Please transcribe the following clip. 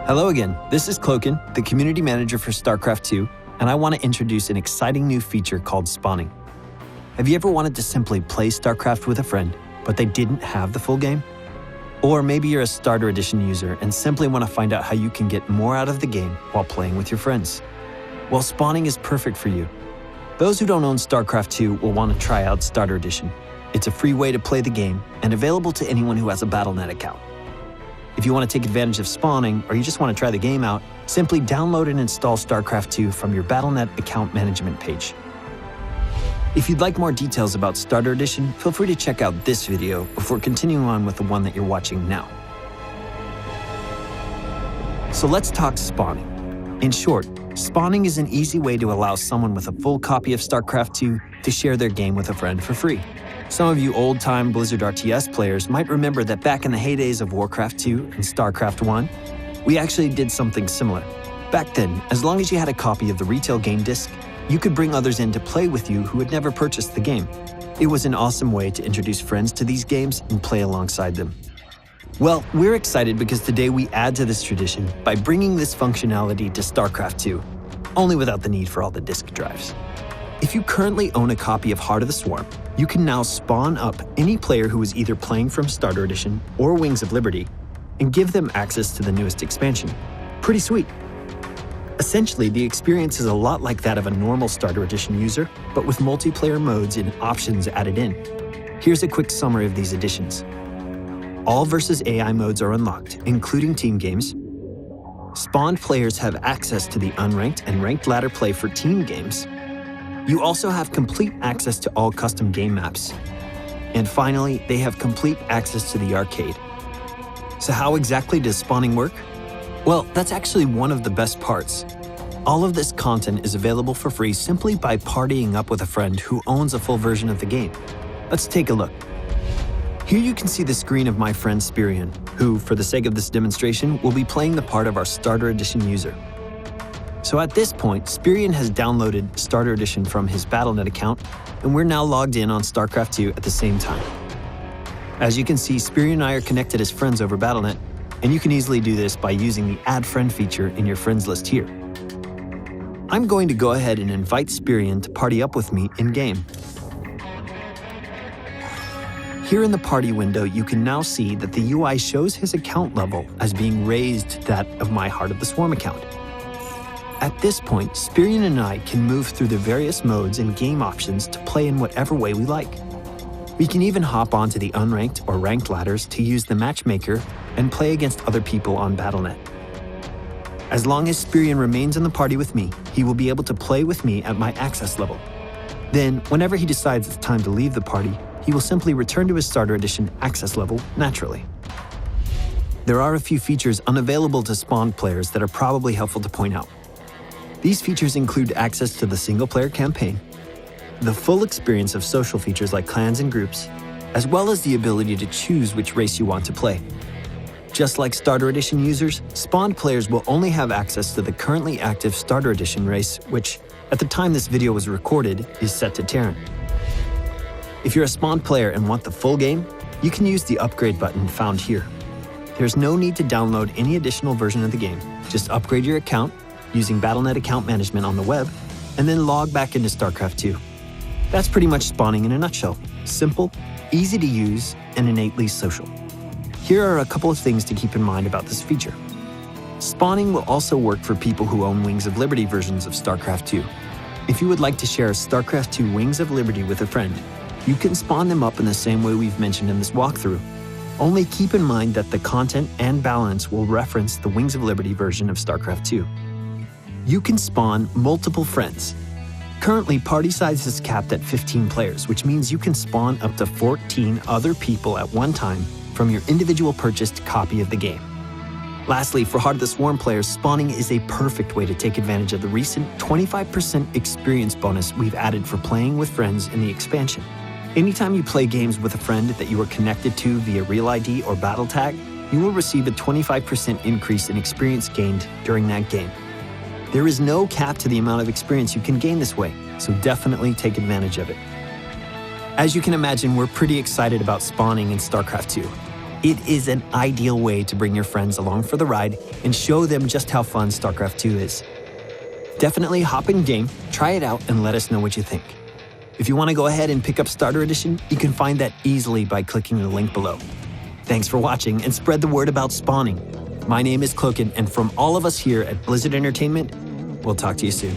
Hello again, this is Cloaken, the community manager for StarCraft II, and I want to introduce an exciting new feature called spawning. Have you ever wanted to simply play StarCraft with a friend, but they didn't have the full game? Or maybe you're a Starter Edition user and simply want to find out how you can get more out of the game while playing with your friends. Well, spawning is perfect for you. Those who don't own StarCraft II will want to try out Starter Edition. It's a free way to play the game and available to anyone who has a Battle.net account. If you want to take advantage of spawning, or you just want to try the game out, simply download and install StarCraft II from your Battle.net account management page. If you'd like more details about Starter Edition, feel free to check out this video before continuing on with the one that you're watching now. So let's talk spawning. In short, spawning is an easy way to allow someone with a full copy of StarCraft II to share their game with a friend for free. Some of you old-time Blizzard RTS players might remember that back in the heydays of Warcraft II and StarCraft I, we actually did something similar. Back then, as long as you had a copy of the retail game disc, you could bring others in to play with you who had never purchased the game. It was an awesome way to introduce friends to these games and play alongside them. Well, we're excited because today we add to this tradition by bringing this functionality to StarCraft II, only without the need for all the disk drives. If you currently own a copy of Heart of the Swarm, you can now spawn up any player who is either playing from Starter Edition or Wings of Liberty and give them access to the newest expansion. Pretty sweet. Essentially, the experience is a lot like that of a normal Starter Edition user, but with multiplayer modes and options added in. Here's a quick summary of these additions. All versus AI modes are unlocked, including team games. Spawned players have access to the unranked and ranked ladder play for team games. You also have complete access to all custom game maps. And finally, they have complete access to the arcade. So how exactly does spawning work? Well, that's actually one of the best parts. All of this content is available for free simply by partying up with a friend who owns a full version of the game. Let's take a look. Here you can see the screen of my friend Spirion, who, for the sake of this demonstration, will be playing the part of our Starter Edition user. So at this point, Spirion has downloaded Starter Edition from his Battle.net account, and we're now logged in on StarCraft II at the same time. As you can see, Spirion and I are connected as friends over Battle.net, and you can easily do this by using the Add Friend feature in your friends list here. I'm going to go ahead and invite Spirion to party up with me in-game. Here in the party window, you can now see that the UI shows his account level as being raised to that of my Heart of the Swarm account. At this point, Spirion and I can move through the various modes and game options to play in whatever way we like. We can even hop onto the unranked or ranked ladders to use the matchmaker and play against other people on Battle.net. As long as Spirion remains in the party with me, he will be able to play with me at my access level. Then, whenever he decides it's time to leave the party, he will simply return to his Starter Edition access level naturally. There are a few features unavailable to spawned players that are probably helpful to point out. These features include access to the single-player campaign, the full experience of social features like clans and groups, as well as the ability to choose which race you want to play. Just like Starter Edition users, spawned players will only have access to the currently active Starter Edition race, which, at the time this video was recorded, is set to Terran. If you're a spawned player and want the full game, you can use the upgrade button found here. There's no need to download any additional version of the game. Just upgrade your account using Battle.net account management on the web, and then log back into StarCraft II. That's pretty much spawning in a nutshell. Simple, easy to use, and innately social. Here are a couple of things to keep in mind about this feature. Spawning will also work for people who own Wings of Liberty versions of StarCraft II. If you would like to share StarCraft II Wings of Liberty with a friend, you can spawn them up in the same way we've mentioned in this walkthrough. Only keep in mind that the content and balance will reference the Wings of Liberty version of StarCraft II. You can spawn multiple friends. Currently, party size is capped at 15 players, which means you can spawn up to 14 other people at one time from your individual purchased copy of the game. Lastly, for Heart of the Swarm players, spawning is a perfect way to take advantage of the recent 25% experience bonus we've added for playing with friends in the expansion. Anytime you play games with a friend that you are connected to via Real ID or Battle Tag, you will receive a 25% increase in experience gained during that game. There is no cap to the amount of experience you can gain this way, so definitely take advantage of it. As you can imagine, we're pretty excited about spawning in StarCraft II. It is an ideal way to bring your friends along for the ride and show them just how fun StarCraft II is. Definitely hop in game, try it out, and let us know what you think. If you want to go ahead and pick up Starter Edition, you can find that easily by clicking the link below. Thanks for watching, and spread the word about spawning. My name is Cloaken, and from all of us here at Blizzard Entertainment, we'll talk to you soon.